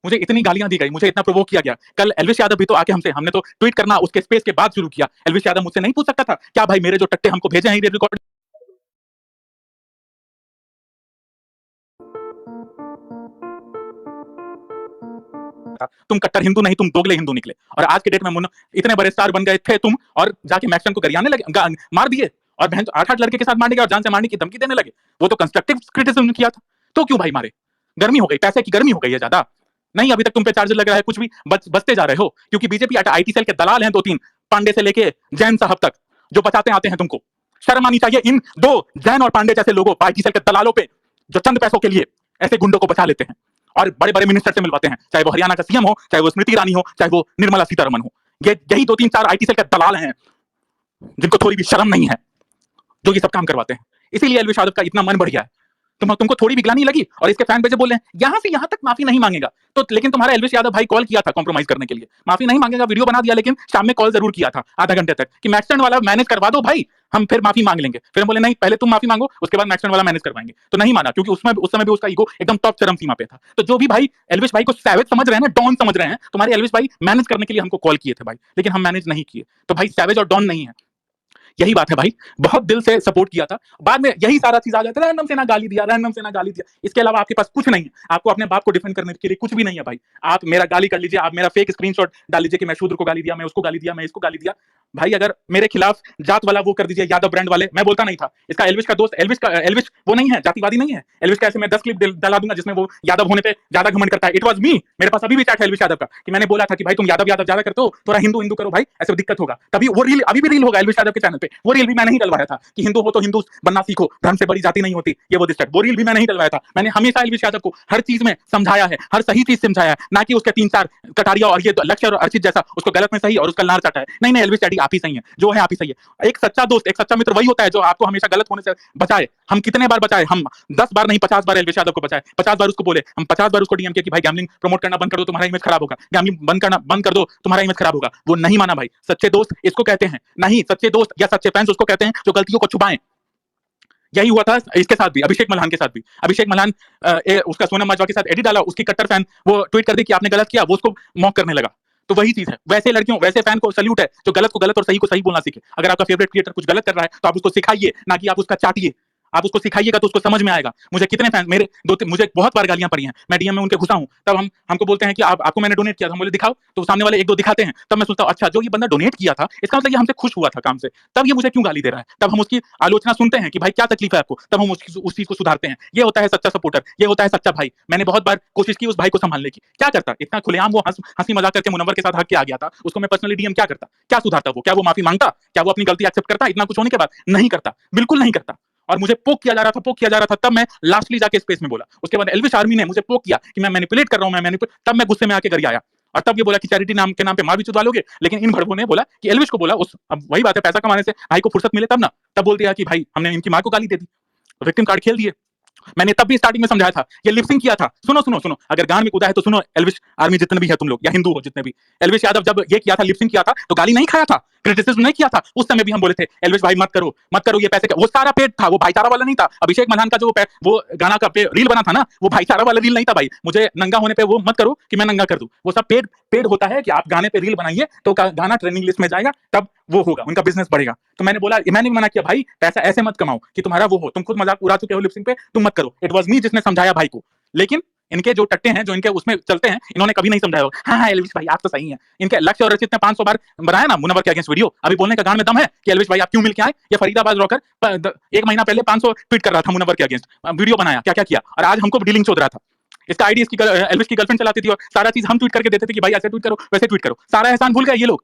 मुझे इतनी गालियां दी गई, मुझे इतना प्रोवोक किया गया। कल एल्विश यादव भी तो आके हमने तो ट्वीट करना उसके स्पेस के बाद शुरू किया। एल्विश यादव मुझसे नहीं पूछ सकता था क्या भाई मेरे जो टट्टे हमको भेजे हैं रिकॉर्ड था, तुम कट्टर हिंदू नहीं, तुम दोगले हिंदू निकले। और आज के डेट में इतने बड़े स्टार बन गए थे तुम, और जाके मैक्सन को गरियाने लगे, मार दिए, और बहन 8-8 लड़के के साथ मारने के और जान से मारने की धमकी देने लगे। वो तो कंस्ट्रक्टिव क्रिटिसिज्म किया था, तो क्यों भाई मारे? गर्मी हो गई, पैसे की गर्मी हो गई है ज्यादा। नहीं, अभी तक तुम पे चार्जर लग रहा है, कुछ भी बचते जा रहे हो, क्योंकि बीजेपी आईटी सेल के दलाल हैं 2-3, पांडे से लेके जैन साहब तक, जो बचाते आते हैं तुमको। शर्म आनी चाहिए इन 2 जैन और पांडे जैसे लोगों, आईटी सेल के दलालों पे, जो चंद पैसों के लिए ऐसे गुंडों को बचा लेते हैं और बड़े बड़े मिनिस्टर से मिलवाते हैं, चाहे वो हरियाणा का सीएम हो, चाहे वो स्मृति ईरानी हो, चाहे वो निर्मला सीतारमन हो। ये यही 2-3-4 आईटी सेल के दलाल हैं जिनको थोड़ी भी शर्म नहीं है, जो ये सब काम करवाते हैं। इसीलिए एलविश यादव का इतना मन बढ़ गया है। तुमको थोड़ी भी गिलानी लगी, और इसके फैन पेज बोल रहे हैं यहां से यहां तक माफी नहीं मांगेगा। तो लेकिन तुम्हारा एलविश यादव भाई कॉल किया था कॉम्प्रोमाइज करने के लिए, माफी नहीं मांगेगा, वीडियो बना दिया, लेकिन शाम में कॉल जरूर किया था आधा घंटे तक कि मैक्सटर्न वाला मैनेज करवा दो भाई, हम फिर माफी मांग लेंगे। फिर बोले नहीं, पहले तुम माफी मांगो, उसके बाद मैक्सटर्न वाला मैनेज करवाएंगे। तो नहीं माना, क्योंकि उस समय भी उसका ईगो एकदम टॉप चरम सीमा पे था। तो जो भी भाई एलविश भाई को सैवेज समझ रहे हैं ना, डॉन समझ रहे हैं, तुम्हारे एलविश भाई मैनेज करने के लिए हमको कॉल किए थे भाई, लेकिन हम मैनेज नहीं किए। तो भाई सैवेज और डॉन नहीं है, यही बात है भाई। बहुत दिल से सपोर्ट किया था, बाद में यही सारा चीज आ जाता है, रैंडम से ना गाली दिया, रैंडम से ना गाली दिया, इसके अलावा आपके पास कुछ नहीं है। आपको अपने बाप को डिफेंड करने के लिए कुछ भी नहीं है भाई। आप मेरा गाली कर लीजिए, आप मेरा फेक स्क्रीनशॉट डाल लीजिए कि मैं शूद्र को गाली दिया, मैं उसको गाली दिया, मैं इसको गाली दिया। भाई अगर मेरे खिलाफ जात वाला वो कर दीजिए, यादव ब्रांड वाले, मैं बोलता नहीं था। इसका एलविश का दोस्त, एलविश वो नहीं है, जातिवादी नहीं है। एलविश का ऐसे मैं 10 क्लिप डाला दूंगा जिसमें वो यादव होने पे ज्यादा घमंड करता है। इट वाज मी, मेरे पास अभी भी चैट है एलविश यादव का, कि मैंने बोला था कि भाई तुम यादव यादव ज्यादा करते हो, थोड़ा हिंदू हिंदू करो भाई, ऐसे दिक्कत होगा। तभी वो रील अभी भी रील होगा एलविश यादव के चैनल पे। वो रील भी मैंने ही डलवाया था कि हिंदू हो तो हिंदू बनना सीखो, धर्म से बड़ी जाति नहीं होती, ये वो दिस। वो रील भी मैंने ही डलवाया था। मैंने हमेशा एलविश यादव को हर चीज में समझाया है, हर सही चीज समझाया है, ना कि उसके 3-4 कटारिया और ये लक्ष्य और अर्चित जैसा उसको गलत में सही और उसका लार चाटा है। नहीं नहीं, एलविश डैडी आप ही सही है, जो है आप ही सही है। एक सच्चा दोस्त, एक सच्चा मित्र वही होता है जो आपको हमेशा गलत होने से बचाए। हम कितने बार बचाए, हम 10 बार नहीं 50 बार एलविश यादव को बचाए, 50 बार उसको बोले, हम 50 बार उसको डीएम किया कि भाई गैम्बलिंग प्रमोट करना बंद कर दो, तुम्हारा इमेज खराब होगा, गैम्बलिंग बंद कर दो, तुम्हारा इमेज खराब होगा। वो नहीं माना भाई। सच्चे दोस्त इसको कहते हैं, नहीं सच्चे दोस्त या सच्चे फैंस उसको कहते हैं जो गलतियों को छुपाएं। यही हुआ था इसके साथ भी, अभिषेक मल्हान के साथ भी। अभिषेक मल्हान उसका सोनम माजवा के साथ एडिट डाला, उसकी कट्टर फैन वो ट्वीट कर दी कि आपने गलत किया, वो उसको मॉक करने लगा। तो वही चीज है, वैसे लड़कियों वैसे फैन को सल्यूट है जो गलत को गलत और सही को सही बोलना सीखे। अगर आपका फेवरेट क्रिएटर कुछ गलत कर रहा है तो आप उसको सिखाइए, ना कि आप उसका चाटिए। आप उसको सिखाइएगा तो उसको समझ में आएगा। मुझे कितने फैन मेरे मुझे बहुत बार गालियां पड़ी हैं, मैं डीएम में उनके घुसा हूं, तब हमको बोलते हैं कि आपको मैंने डोनेट किया था, हम बोले दिखाओ, तो सामने वाले 1-2 दिखाते हैं, तब मैं सोचता हूं अच्छा जो ये बंदा डोनेट किया था इसका मतलब ये हमसे खुश हुआ था काम से, तब ये मुझे क्यों गाली दे रहा है। तब हम उसकी आलोचना सुनते हैं कि भाई क्या तकलीफ है आपको, तब हम उस चीज को सुधारते हैं। ये होता है सच्चा सपोर्टर, ये होता है सच्चा भाई। मैंने बहुत बार कोशिश की उस भाई को संभालने की, क्या करता इतना खुलेआम, वो हंसी मजाक करके मुनव्वर के साथ हक के आ गया था, उसको मैं पर्सनली डीएम क्या करता, क्या सुधारता वो, क्या वो माफी मांगता, क्या वो अपनी गलती एक्सेप्ट करता इतना कुछ होने के बाद? नहीं करता, बिल्कुल नहीं करता। और मुझे पोक किया जा रहा था, तब मैं लास्टली जाके स्पेस में बोला। उसके बाद एल्विश आर्मी ने मुझे पोक किया कि मैं मैनिपुलेट कर रहा हूं, तब मैं गुस्से में आके घर आया, और तब ये बोला कि चैरिटी नाम के नाम पे मार भी चुदवा लोगे। लेकिन इन भड़कों ने बोला कि एल्विश को बोला, अब वही बात है, पैसा कमाने से भाई को फुर्सत मिले तब ना, तब बोल दिया कि भाई हमने इनकी मां को गाली दे दी, विक्टिम कार्ड खेल दिए। मैंने तब भी स्टार्टिंग में समझाया था, ये लिपसिंग किया था। सुनो सुनो सुनो, अगर गान में कूदा है तो सुनो, एल्विश आर्मी जितने भी है तुम लोग, या हिंदू हो जितने भी, एल्विश यादव जब ये किया था, लिपसिंग किया था, तो गाली नहीं खाया था, क्रिटिसिज्म नहीं किया था। उस समय भी हम बोले थे एल्विश भाई मत करो ये पैसे का, वो सारा पेड था, वो भाईचारा वाला नहीं था। अभिषेक मल्हान का जो वो गाना का रील बना था ना, वो भाईचारा वाला रील नहीं था भाई। मुझे नंगा होने पे वो मत करो कि मैं नंगा कर दूं, वो सब पेड होता है कि आप गाने पे रील बनाइए तो गाना ट्रेंडिंग लिस्ट में जाएगा, तब वो होगा, उनका बिजनेस बढ़ेगा। तो मैंने बोला, मैंने भी मना किया भाई पैसा ऐसे मत कमाओ कि तुम्हारा वो हो, तुम खुद मजाक उड़ा चुके हो लिपसिंग पे, तुम मत करो। इट वाज मी जिसने समझाया भाई को। लेकिन इनके जो टट्टे हैं, जो इनके उसमें चलते हैं, इन्होंने कभी नहीं समझाया होगा। हाँ एल्विश भाई आप तो सही हैं। इनके लक्ष्य और रचित ने 500 बार बनाया ना मुनव्वर के अगेंस्ट वीडियो, अभी बोलने का गान में दम है कि एल्विश भाई आप क्यों मिल के आए। ये फरीदाबाद रॉकर 1 महीना पहले 500 ट्वीट कर रहा था मुनव्वर के अगेंस्ट, वीडियो बनाया, क्या क्या किया, और आज हमको डीलिंग चोद रहा था। इसका आईडी एल्विश की गर्लफ्रेंड चलाती थी, और सारा चीज हम ट्वीट करके देते थे कि भाई ऐसे ट्वीट करो वैसे ट्वीट करो। सारा एहसान भूल गए ये लोग,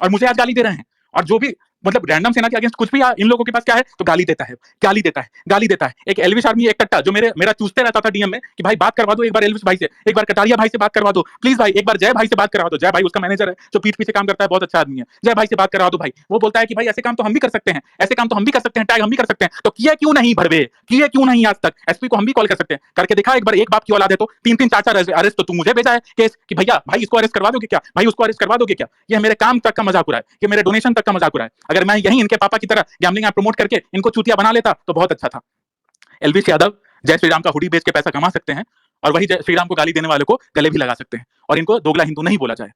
और मुझे आज गाली दे रहे हैं। और जो भी मतलब रैंडम सेना के अगेंस्ट कुछ भी इन लोगों के पास क्या है, तो गाली देता है। एक एल्विश आर्मी, एक टट्टा जो मेरा चूसते रहता था डीएम में कि भाई बात करवा दो एक बार एल्विश भाई से, एक बार कटारिया भाई से बात करवा दो प्लीज भाई, एक बार जय भाई से बात करवा दो। जय भाई उसका मैनेजर है जो पीठ पीछे काम करता है, बहुत अच्छा आदमी है। जय भाई से बात करवा दो भाई। वो बोलता है कि भाई ऐसे काम तो हम भी कर सकते हैं, ऐसे काम तो हम भी कर सकते हैं, टैग हम भी कर सकते हैं। तो किए क्यों नहीं भरवे, किए क्यों नहीं आज तक? एसपी को हम भी कॉल कर सकते हैं, करके दिखा एक बार। एक बाप की औलाद है तो 3-3 4-4 अरेस्ट तो तू मुझे भेजा है केस कि भैया भाई इसको अरेस्ट करवा दोगे क्या, भाई उसको अरेस्ट करवा दोगे क्या। ये मेरे काम तक का मजाक उड़ा है, ये मेरे डोनेशन तक का मजाक उड़ा है। अगर मैं यही इनके पापा की तरह गैम्बलिंग ऐप प्रमोट करके इनको चूतिया बना लेता तो बहुत अच्छा था। एल्विश यादव जय श्री राम का हुडी बेच के पैसा कमा सकते हैं, और वही जय श्री राम को गाली देने वाले को गले भी लगा सकते हैं, और इनको दोगला हिंदू नहीं बोला जाए।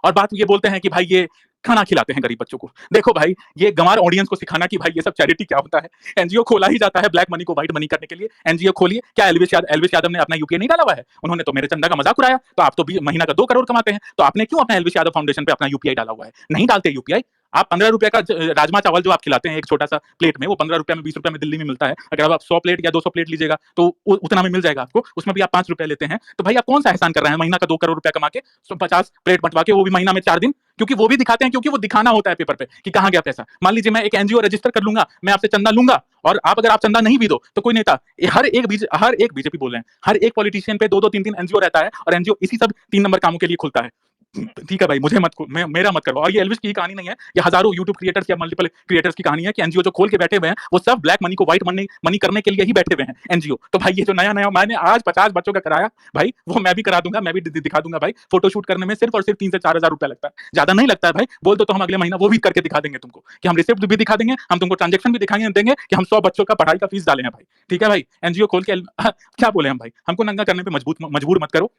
और बात ये बोलते हैं कि भाई ये खाना खिलाते हैं गरीब बच्चों को। देखो भाई, ये गंवार ऑडियंस को सिखाना कि भाई ये सब चैरिटी क्या होता है। एनजीओ खोला ही जाता है ब्लैक मनी को व्हाइट मनी करने के लिए। एनजीओ खोलिए। क्या एलविश यादव ने अपना यूपीए नहीं डाला हुआ है? उन्होंने तो मेरे चंदा का मजाक उड़ाया। तो आप तो महीना का 2 करोड़ कमाते हैं, तो आपने क्यों अपना एलविश यादव फाउंडेशन पे अपना यूपीआई डाला हुआ है? नहीं डालते यूपीआई। आप 15 रुपए का राजमा चावल जो आप खिलाते हैं एक छोटा सा प्लेट में, वो 15 रुपए में 20 रुपए में दिल्ली में मिलता है। अगर आप 100 प्लेट या 200 प्लेट लीजिएगा तो उतना में मिल जाएगा आपको। उसमें भी आप 5 रुपए लेते हैं। तो भाई आप कौन सा एहसान कर रहे हैं? महीना का 2 करोड़ रुपया कमा के 50 प्लेट बंटवा के, वो भी महीना में 4 दिन। क्योंकि वो भी दिखाते हैं, क्योंकि वो दिखाना होता है पेपर पे कि कहां गया पैसा। मान लीजिए मैं एक एनजीओ रजिस्टर कर लूंगा, मैं आपसे चंदा लूंगा, और आप अगर आप चंदा नहीं भी दो तो कोई नेता, हर एक बीजेपी बोल रहे हैं, हर एक पॉलिटिशियन पे 2-2 3-3 एनजीओ रहता है, और एनजीओ इसी सब 3 नंबर कामों के लिए खुलता है। ठीक है भाई, मुझे मत मेरा मत करो। और ये एल्विश की कहानी नहीं है, ये हजारों यूट्यूब क्रिएटर्स या मल्टीपल क्रिएटर्स की कहानी है कि एनजीओ जो खोल के बैठे हुए हैं वो सब ब्लैक मनी को व्हाइट मनी करने के लिए ही बैठे हुए हैं एनजीओ। तो भाई ये जो नया मैंने आज 50 बच्चों का कराया भाई, वो मैं भी करा दूंगा, मैं भी दिखा दूंगा भाई। फोटोशूट करने में सिर्फ और सिर्फ 3 से 4 हजार रुपया लगता है, ज्यादा नहीं लगता है भाई। बोल दो तो हम अगले महीना वो भी करके दिखा देंगे तुमको, कि हम रिसिप्ट भी दिखा देंगे, हम तुमको ट्रांजेक्शन भी दिखाएंगे देंगे कि हम 100 बच्चों का पढ़ाई का फीस डाले हैं भाई। ठीक है भाई, एनजीओ खोल के क्या बोले हम भाई, हमको नंगा करने पे मजबूर मत करो।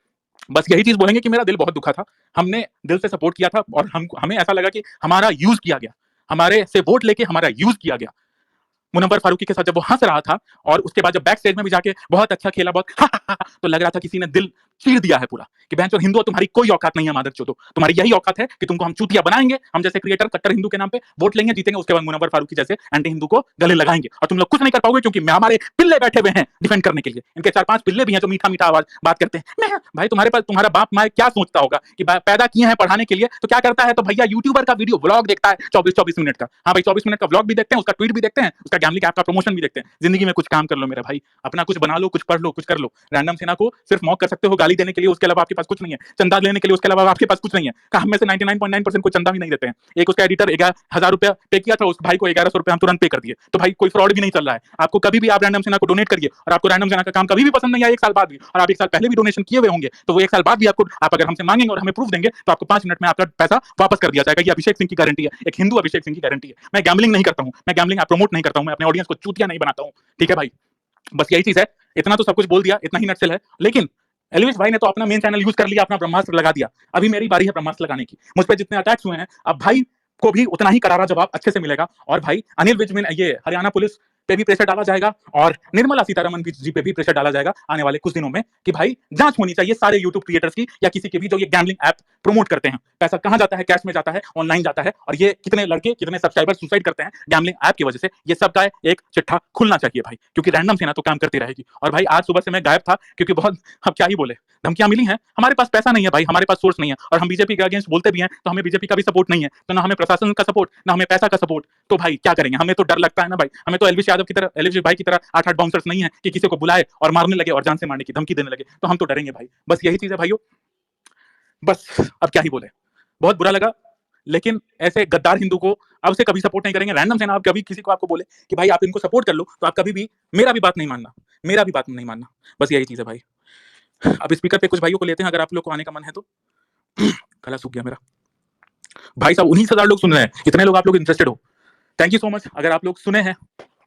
बस यही चीज बोलेंगे कि मेरा दिल बहुत दुखा था, हमने दिल से सपोर्ट किया था, और हमें ऐसा लगा कि हमारा यूज किया गया, हमारे से वोट लेके हमारा यूज किया गया। मुनव्वर फारूकी के साथ जब वो हंस रहा था, और उसके बाद जब बैक स्टेज में भी जाके बहुत अच्छा खेला, बहुत तो लग रहा था किसी ने दिल चीर दिया है पूरा, कि बहन चोद हिंदू, तुम्हारी कोई औकात नहीं है मादर चोदो, तुम्हारी यही औकात है कि तुमको हम चूतिया बनाएंगे, हम जैसे क्रिएटर कट्टर हिंदू के नाम पे वोट लेंगे, जीतेंगे, उसके बाद मुनव्वर फारूकी जैसे एंटी हिंदू को गले लगाएंगे, और तुम लोग कुछ नहीं कर पाओगे, क्योंकि हमारे पिल्ले बैठे हुए हैं डिफेंड करने के लिए। इनके 4-5 पिल्ले भी हैं जो मीठा मीठा आवाज बात करते हैं। भाई तुम्हारे पास तुम्हारा बाप माँ क्या सोचता होगा कि पैदा किए हैं पढ़ाने के लिए, तो क्या करता है, तो भैया यूट्यूबर का वीडियो व्लॉग देखता है 24-24 मिनट का। हाँ भाई, 24 मिनट का व्लॉग भी देखते हैं, उसका ट्वीट भी देखते हैं, उसका गैम्बलिंग ऐप का प्रमोशन भी देखते हैं। जिंदगी में कुछ काम कर लो मेरा भाई, अपना कुछ बना लो, कुछ पढ़ लो, कुछ कर लो। रैंडम सेना को सिर्फ मॉक कर सकते हो गाली देने के लिए, उसके अलावा आपके पास कुछ नहीं है। चंदा लेने के लिए उसके अलावा आपके पास कुछ नहीं है। काम में से 99.9% को चंदा भी नहीं देते हैं। एक उसका एडिटर 1000 रुपया पे किया था, उस भाई को 1100 रुपया हम तुरंत पे कर दिए। तो भाई कोई फ्रॉड भी नहीं चल रहा है। आपको कभी भी आप रैंडम सेना को डोनेट करिए, और आपको रैंडम सेना का काम कभी भी पसंद नहीं आया 1 साल बाद भी, और आप 1 साल पहले भी डोनेशन किए हुए होंगे, तो वो 1 साल बाद भी आपको, आप अगर हमसे मांगेंगे और हमें प्रूफ देंगे, तो आपको 5 मिनट में आपका पैसा वापस कर दिया जाएगा। ये अभिषेक सिंह की गारंटी है, एक हिंदू अभिषेक सिंह की गारंटी है। मैं गैम्बलिंग नहीं करता हूं, मैं गैम्बलिंग प्रमोट नहीं करता हूं, मैं अपने ऑडियंस को चूतिया नहीं बनाता हूं। ठीक है भाई, बस यही चीज है। इतना तो सब कुछ बोल दिया, इतना ही नटसेल है। लेकिन एलविश भाई ने तो अपना मेन चैनल यूज कर लिया, अपना ब्रह्मास्त्र लगा दिया। अभी मेरी बारी है ब्रह्मास्त्र लगाने की। मुझ पे जितने अटैक्स हुए हैं, अब भाई को भी उतना ही करारा जवाब अच्छे से मिलेगा। और भाई अनिल विज में ये हरियाणा पुलिस पे भी प्रेशर डाला जाएगा, और निर्मला सीतारमन जी पे भी प्रेशर डाला जाएगा आने वाले कुछ दिनों में, कि भाई जांच होनी चाहिए सारे यूट्यूब क्रिएटर्स की, या किसी के भी जो ये गैम्बलिंग ऐप प्रमोट करते हैं। पैसा कहां जाता है? कैश में जाता है, ऑनलाइन जाता है, और ये कितने लड़के, कितने सब्सक्राइबर सुसाइड करते हैं गैम्बलिंग ऐप की वजह से। ये सब का एक चिट्ठा खुलना चाहिए भाई, क्योंकि रैंडम सेना तो काम करती रहेगी। और भाई आज सुबह से मैं गायब था, क्योंकि बहुत, अब क्या ही बोले, धमकियां मिली हैं। हमारे पास पैसा नहीं है भाई, हमारे पास सोर्स नहीं है, और हम बीजेपी के अगेंस्ट बोलते भी हैं, तो हमें बीजेपी का भी सपोर्ट नहीं है, तो ना हमें प्रशासन का सपोर्ट, ना हमें पैसा का सपोर्ट। तो भाई क्या करेंगे? हमें तो डर लगता है ना भाई, हमें तो एलविश यादव की तरह, एलविश भाई की तरह 8-8 बाउंसर्स नहीं है कि किसी को बुलाए और मारने लगे और जान से मारने की धमकी देने लगे, तो हम तो डरेंगे भाई। बस यही चीज है भाइयों, बस अब क्या ही बोले। बहुत बुरा लगा, लेकिन ऐसे गद्दार हिंदू को अब से कभी सपोर्ट नहीं करेंगे। रैंडम सेना आप कभी किसी को आपको बोले कि भाई आप इनको सपोर्ट कर लो, तो आप कभी भी मेरा भी बात नहीं मानना, मेरा भी बात नहीं मानना। बस यही चीज है भाई। अब स्पीकर पे कुछ भाइयों को लेते हैं, अगर आप लोग को आने का मन है तो। गला सूख गया मेरा भाई साहब। 19,000 लोग सुन रहे हैं, इतने लोग आप लोग इंटरेस्टेड हो, थैंक यू सो मच। अगर आप लोग सुने हैं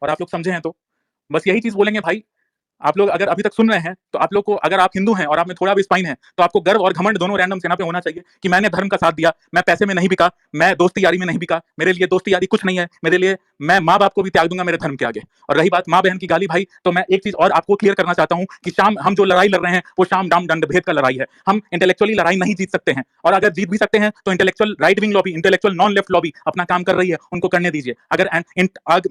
और आप लोग समझे हैं, तो बस यही चीज बोलेंगे भाई। आप लोग अगर अभी तक सुन रहे हैं, तो आप लोग को, अगर आप हिंदू हैं और आप में थोड़ा भी स्पाइन है, तो आपको गर्व और घमंड दोनों रैंडम सेना पे होना चाहिए कि मैंने धर्म का साथ दिया, मैं पैसे में नहीं बिका, मैं दोस्ती यारी में नहीं बिका। मेरे लिए दोस्ती यारी कुछ नहीं है, मेरे लिए मैं माँ बाप को भी त्याग दूंगा मेरे धर्म के आगे। और रही बात माँ बहन की गाली भाई, तो मैं एक चीज और आपको क्लियर करना चाहता हूं कि शाम हम जो लड़ाई लड़ रहे हैं वो शाम दाम दंड भेद का लड़ाई है। हम इंटेलेक्चुअली लड़ाई नहीं जीत सकते हैं, और अगर जीत भी सकते हैं तो intellectual right wing lobby, intellectual non left lobby अपना काम कर रही है, उनको करने दीजिए। अगर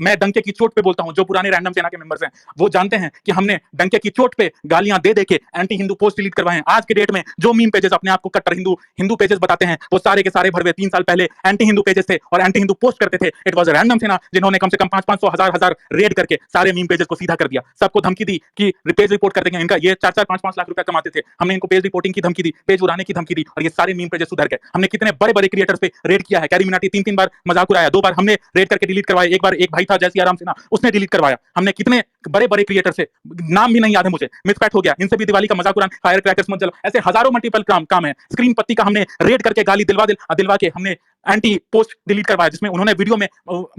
मैं डंके की चोट पे बोलता हूं, जो पुराने रैंडम सेना के मेंबर्स हैं वो जानते हैं कि हमने डंके की चोट पे गालियां दे के एंटी हिंदू पोस्ट डिलीट करवाए हैं। आज के डेट में जो मीम पेजेस अपने आप को कट्टर हिंदू पेजेस बताते हैं, वो सारे के सारे भरवे 3 साल पहले एंटी हिंदू पेजेस थे और एंटी हिंदू पोस्ट करते थे। इट वाज रैंडम सेना जिन्होंने कम से कम 500 हजार रेड करके सारे मीम पेजेस को सीधा कर दिया, सबको धमकी दी कि पेज रिपोर्ट कर देंगे। इनका ये 4-4, 5-5 लाख रुपया कमाते थे, हमने इनको पेज रिपोर्टिंग की धमकी दी, पेज उड़ाने की धमकी दी, और ये सारे मीम पेजेस सुधर गए। हमने कितने बड़े बड़े क्रिएटर्स पे रेड किया है। कैरी मिनाटी 3-3 बार मजाक उड़ाया, 2 बार हमने रेड करके डिलीट करवाया, एक बार एक भाई था जैसी आराम सेना, उसने डिलीट करवाया। हमने कितने बड़े बड़े क्रिएटर से, नाम भी नहीं याद है मुझे, मिसपैट हो गया, इनसे भी दिवाली का मजाक उड़ाना, फायर क्रैकर्स मत जला, ऐसे हजारों मल्टीपल काम है। स्क्रीन पत्ती का हमने रेड करके गाली दिलवा के हमने एंटी पोस्ट डिलीट करवाया, जिसमें उन्होंने वीडियो में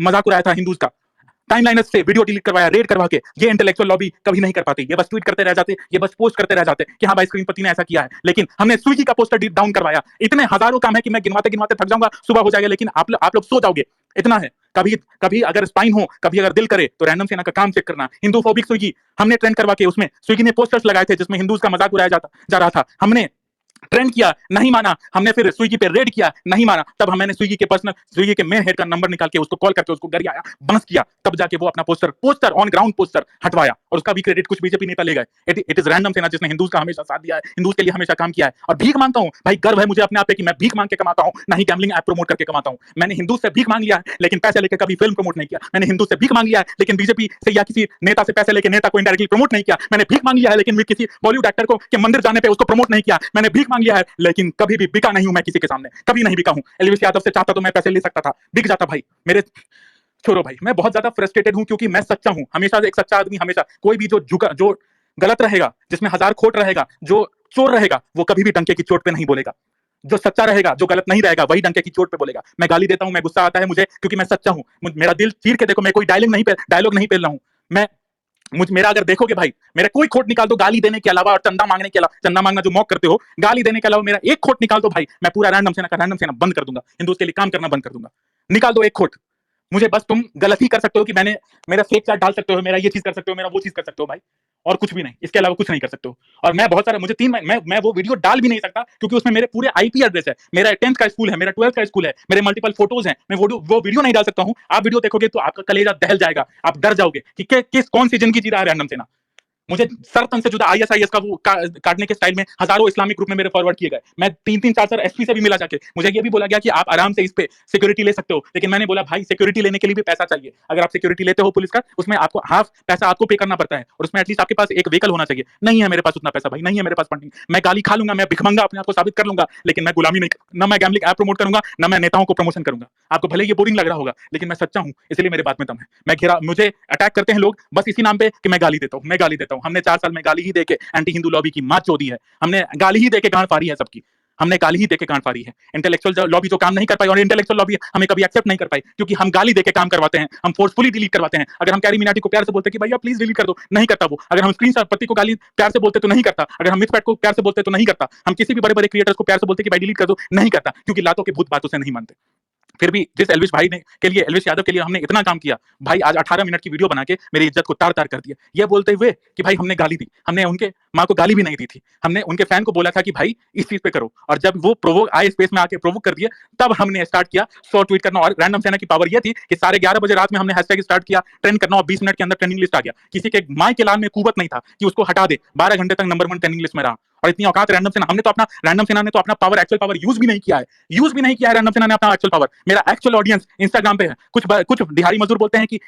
मजाक उड़ाया था हिंदूज का। टाइमलाइनर्स से वीडियो डिलीट करवाया, रेड करवा के। ये इंटेलेक्चुअल लॉबी कभी नहीं कर पाती। ये बस ट्वीट करते रह जाते, ये बस पोस्ट करते रह जाते कि हाँ भाई स्क्रीनपति ने ऐसा किया है। लेकिन हमने स्विगी का पोस्टर डाउन करवाया। इतने हजारों काम है कि मैं गिनवाते गिनवाते थक जाऊंगा, सुबह हो जाएगा, लेकिन आप लोग सो जाओगे। इतना है। कभी कभी अगर स्पाइन हो, कभी अगर दिल करे तो रैंडम सेना का काम चेक करना। हिंदू फोबिक स्विगी हमने ट्रेंड करवा के, उसमें स्विगी ने पोस्टर्स लगाए थे जिसमें हिंदूज का मजाक उड़ाया जा रहा था। हमने ट्रेंड किया, नहीं माना। हमने फिर स्विगी पे रेड किया, नहीं माना। तब मैंने स्विगी के मेन हेड का नंबर निकाल के उसको कॉल करके उसको गरियाया, बंस किया। तब जाके वो अपना पोस्टर ऑन ग्राउंड पोस्टर हटवाया, और उसका भी क्रेडिट कुछ बीजेपी नेता ले गए। इट इज रैंडम सेना जिसने हिंदूज का हमेशा साथ दिया है, हिंदूज के लिए हमेशा काम किया है। और भीख मांगता हूं भाई, गर्व है मुझे अपने आप पे कि मैं भीख मांग के कमाता हूं, ना ही गैम्बलिंग ऐप प्रमोट करके कमाता हूं। मैंने हिंदू से भीख मांग लिया है, लेकिन पैसे लेकर कभी फिल्म प्रमोट नहीं किया। मैंने हिंदू से भीख मांग लिया है, लेकिन बीजेपी से या किसी नेता से पैसे लेकर नेता को इनडायरेक्टली प्रमोट नहीं किया। मैंने भीख मांग लिया है, लेकिन किसी बॉलीवुड एक्टर को के मंदिर जाने पे उसको प्रमोट नहीं किया। मैंने भीख मांग लिया है, लेकिन कभी भी बिका नहीं हूं मैं किसी के सामने, कभी नहीं बिका हूं। एलवीस यादव से चाहता तो मैं पैसे ले सकता था, बिक जाता भाई मेरे। छोड़ो भाई, मैं बहुत ज्यादा फ्रस्ट्रेटेड हूं क्योंकि मैं सच्चा हूं। हमेशा एक सच्चा आदमी, हमेशा कोई भी जो गलत रहेगा, जिसमें हजार खोट रहेगा, जो चोर रहेगा, वो कभी भी डंके की चोट पे नहीं बोलेगा। जो सच्चा रहेगा, जो गलत नहीं रहेगा, वही डंके की चोट पे बोलेगा। मैं गाली देता हूं, मैं गुस्सा आता है मुझे, क्योंकि मैं सच्चा हूं। मेरा दिल चीर के देखो, मैं कोई डायलॉग नहीं पेल रहा हूं। मेरा अगर देखोगे भाई, मेरा कोई खोट निकाल दो गाली देने के अलावा और चंदा मांगने के अलावा, चंदा मांगना जो मॉक करते हो, गाली देने के अलावा मेरा एक खोट निकाल दो भाई, मैं पूरा रैंडम सेना बंद कर दूंगा, हिंदुओं के लिए काम करना बंद कर दूंगा। निकाल दो एक खोट। मुझे बस तुम गलत ही कर सकते हो कि मेरा फेक चार्ट डाल सकते हो, मेरा ये चीज कर सकते हो, मेरा वो चीज कर सकते हो भाई, और कुछ भी नहीं, इसके अलावा कुछ नहीं कर सकते हो। और मैं बहुत सारा, मुझे मैं वो वीडियो डाल भी नहीं सकता, क्योंकि उसमें मेरे पूरे आईपी एड्रेस है, मेरा 10th का स्कूल है, मेरा 12th का स्कूल है, मेरे मल्टीपल फोटोज हैं। मैं वो वीडियो नहीं डाल सकता हूं। आप वीडियो देखोगे तो आपका कलेजा दहल जाएगा, आप डर जाओगे कि कौन सी जिंदगी जी रहा है रैंडम सेना। मुझे सर तन से जुदा आईएसआईएस का वो काटने के स्टाइल में हजारों इस्लामिक ग्रुप में मेरे फॉरवर्ड किए गए। मैं 3-4 एसपी से भी मिला जाके, मुझे ये भी बोला गया कि आप आराम से इस पे सिक्योरिटी ले सकते हो। लेकिन मैंने बोला भाई, सिक्योरिटी लेने के लिए भी पैसा चाहिए। अगर आप सिक्योरिटी लेते हो पुलिस का, उसमें आपको हाफ पैसा आपको पे करना पड़ता है, और उसमें एटलीस्ट आपके पास एक व्हीकल होना चाहिए। नहीं है मेरे पास उतना पैसा भाई, नहीं है मेरे पास फंडिंग। मैं गाली खा लूंगा, मैं भिखमंगा अपने आप को साबित कर लूंगा, लेकिन मैं गुलामी नहीं, ना मैं गैम्बलिंग ऐप प्रमोट करूंगा, ना मैं नेताओं को प्रमोशन करूंगा। आपको भले ये बोरिंग लग रहा होगा, लेकिन मैं सच्चा हूं, इसलिए मेरे बात में दम है। मुझे अटैक करते हैं लोग बस इसी नाम पे कि मैं गाली देता हूं। हमने 4 साल में गाली ही देके एंटी हिंदू लॉबी की मात चोदी है। हमने गाली ही देके गांड फाड़ी है सबकी। हमने गाली ही देके गांड फाड़ी है। इंटेलेक्चुअल लॉबी जो काम नहीं कर पाई, और इंटेलेक्चुअल लॉबी हमें कभी एक्सेप्ट नहीं कर पाई, क्योंकि हम गाली देके काम करवाते हैं, हम फोर्सफुली डिलीट करवाते हैं। अगर हम कैरी मिनाटी को प्यार से बोलते कि भैया प्लीज डिलीट कर दो, नहीं करता वो। अगर हम स्क्रीन पति को गाली प्यार से बोलते तो नहीं करता। अगर हम मिथपैट को प्यार से बोलते तो नहीं करता। हम किसी भी बड़े बड़े क्रिएटर्स को प्यार से बोलते कि भाई डिलीट कर दो, नहीं करता, क्योंकि लातों के भूत बातों से नहीं मानते। फिर भी जिस एल्विश भाई ने के लिए, एल्विश यादव के लिए हमने इतना काम किया भाई, आज 18 मिनट की वीडियो बना के मेरी इज्जत को तार तार कर दिया, ये बोलते हुए कि भाई हमने गाली दी। हमने उनके माँ को गाली भी नहीं दी थी। हमने उनके फैन को बोला था कि भाई इस चीज पे करो, और जब वो प्रोवोक आए स्पेस में आके प्रोवोक कर दिए, तब हमने स्टार्ट किया 100 ट्वीट करना। और रैंडम सेना की पावर ये थी कि 11:30 बजे रात में हमने हैशटैग स्टार्ट किया, ट्रेंड करना, और 20 मिनट के अंदर ट्रेंडिंग लिस्ट आ गया। किसी के माँ के लाल में कुवत नहीं था कि उसको हटा दे। 12 घंटे तक नंबर 1 ट्रेंडिंग लिस्ट में रहा। और इतनी औकात रैंडम सेना, रैंडम सेना ने तो अपना पावर, एक्चुअल पावर यूज भी नहीं किया है। रैंडम सेना ने अपना एक्चुअल पावर, मेरा एक्चुअल ऑडियंस इंस्टाग्राम पे है। कुछ दिहाड़ी मजदूर बोलते हैं कि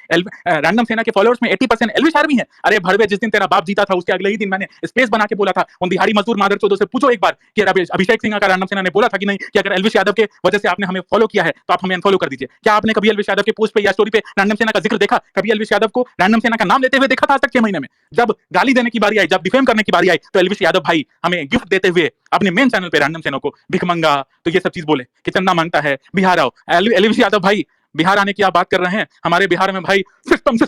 रैंडम सेना के फॉलोअर्स में 80% एल्विश आर्मी है। अरे भड़वे, जिस दिन तेरा बाप जीता था उसके अगले ही दिन मैंने स्पेस बना के बोला था, उन दिहाड़ी मजदूर मादर चौधरी से पूछो एक बार कि अभिषेक सिंह का रैंडम सेना ने बोला था कि नहीं, कि अगर एल्विश यादव के वजह से आपने हमें फॉलो किया है तो आप हमें अनफॉलो कर दीजिए। क्या आपने कभी एल्विश यादव के पोस्ट पे या स्टोरी पे रैंडम सेना का जिक्र देखा? कभी एल्विश यादव को रैंडम सेना का नाम लेते हुए देखा था आज तक 6 महीने में? जब गाली देने की बारी आई, जब डिफेम करने की बारी आई, तो एल्विश यादव भाई हमें गिफ्ट देते हुए अपने मेन चैनल पे रैंडम सेना को भिखमंगा, तो ये सब चीज बोले कि चंदा मांगता है, बिहार आओ। एल्विश यादव भाई, बिहार आने की आप बात कर रहे हैं। हमारे बिहार में भाई सिस्टम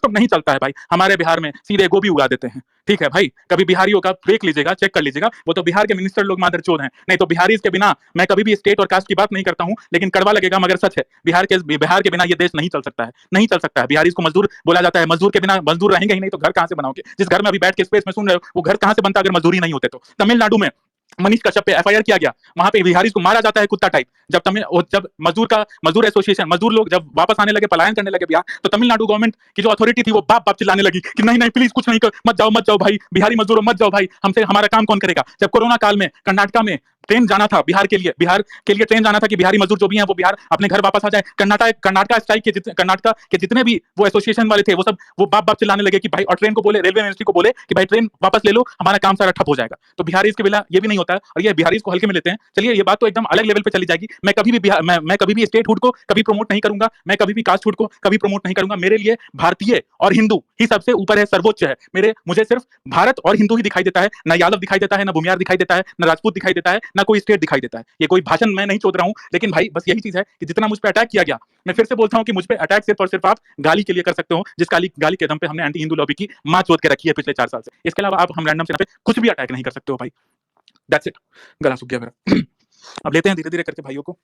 नहीं चलता है भाई। हमारे बिहार में सीधे गोभी उगा देते हैं। ठीक है भाई, कभी बिहारियों का देख लीजिएगा, चेक कर लीजिएगा, वो तो बिहार के मिनिस्टर लोग मादरचोद हैं। नहीं तो बिहारीज के बिना, मैं कभी भी स्टेट और कास्ट की बात नहीं करता हूं, लेकिन कड़वा लगेगा मगर सच है, बिहार के बिना ये देश नहीं चल सकता है, नहीं चल सकता है। बिहारीज को मजदूर बोला जाता है, मजदूर के बिना मजदूर रहेंगे ही नहीं तो घर कहां से बनाओगे? जिस घर में अभी बैठ के स्पेस में सुन रहे हो, वो घर कहां से बनता अगर मजदूरी नहीं होते तो? तमिलनाडु में मनीष कश्यप पे एफआईआर किया गया, वहां पे बिहारीज को मारा जाता है कुत्ता टाइप। जब मजदूर एसोसिएशन, मजदूर लोग जब वापस आने लगे, पलायन करने लगे बिहार, तो तमिलनाडु गवर्नमेंट की जो अथॉरिटी थी वो बाप चिल्लाने लगी कि नहीं नहीं प्लीज कुछ नहीं कर, मत जाओ भाई, बिहारी मजदूरों मत जाओ भाई, हमसे हमारा काम कौन करेगा? जब कोरोना काल में कर्नाटका में ट्रेन जाना था, बिहार के लिए ट्रेन जाना था कि बिहारी मजदूर जो भी हैं वो बिहार अपने घर वापस आ जाए। कर्नाटका स्ट्राइक के कर्नाटका के जितने भी वो एसोसिएशन वाले थे, वो सब वो बाप चिल्लाने लगे कि भाई, और ट्रेन को बोले, रेलवे मिनिस्ट्री को बोले कि भाई ट्रेन वापस ले लो, हमारा काम सारा ठप हो जाएगा। तो बिहारी इसके बिना ये भी नहीं होता है, और ये बिहारी को हल्के में लेते हैं। चलिए, ये बात तो एकदम अलग लेवल पे चली जाएगी। मैं कभी भी स्टेटहुड को कभी प्रमोट नहीं करूंगा, मैं कभी भी कास्टहुड को कभी प्रमोट नहीं करूंगा। मेरे लिए भारतीय और हिंदू ही सबसे ऊपर है, सर्वोच्च है। मुझे सिर्फ भारत और हिंदू ही दिखाई देता है, ना यादव दिखाई देता है, ना भूमियार दिखाई देता है, ना राजपूत दिखाई देता है, ना कोई स्टेट दिखाई देता है। ये कोई भाषण मैं नहीं चोद रहा हूँ, लेकिन भाई बस यही चीज है कि जितना मुझ पर अटैक किया गया, मैं फिर से बोलता हूँ कि मुझ पर अटैक सिर्फ और सिर्फ आप गाली के लिए कर सकते हो, जिस गाली गाली के दम पे हमने एंटी हिंदू लॉबी की माँ चोद के रखी है पिछले 4 साल से। इसके अलावा आप हम रैंडम से कुछ भी अटैक नहीं कर सकते हो भाई। That's it. गला सूख गया मेरा। अब लेते हैं धीरे धीरे करके भाइयों को।